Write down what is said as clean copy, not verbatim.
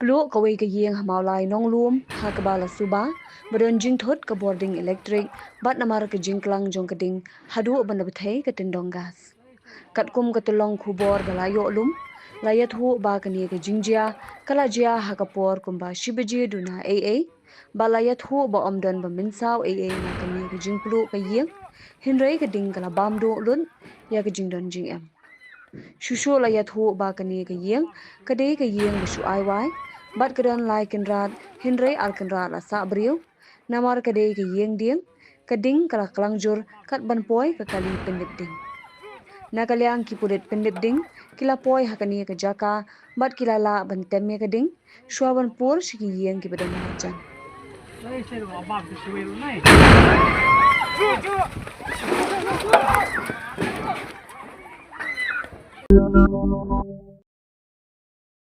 Plu kawai ka yeng hamaulai nong lum ha ka bala suba badon jing thot ka boarding electric bat namar ka jingklang jong kading hadu ban bathai ka tindong gas kat kum ka tulong khubor bala yo lum layat hu ba ka ni ka jingjia kala jia ha ka por kum ba shibaji duna balayat hu ba omdon ba minsau na ka ni ka jingplu ka yeng hinrei ka ding kala bamdo lun ya ka jingdon jing em Shushu la yat hu ba kani ka yeng kadai ka yeng shu ai wai bat kadan lai kin rat hinrei al kin rat la sa briu namar kadai ka yeng ding kading kala kalangjur kat ban poi ka kali pendip ding nakalyang ki pudet pendip ding kila poi hakani ka jaka bat kila la ban temme ka ding shwaban pur shi ki yeng ki badan marjan Đây xe của bạc thì chú yếu này. Chưa.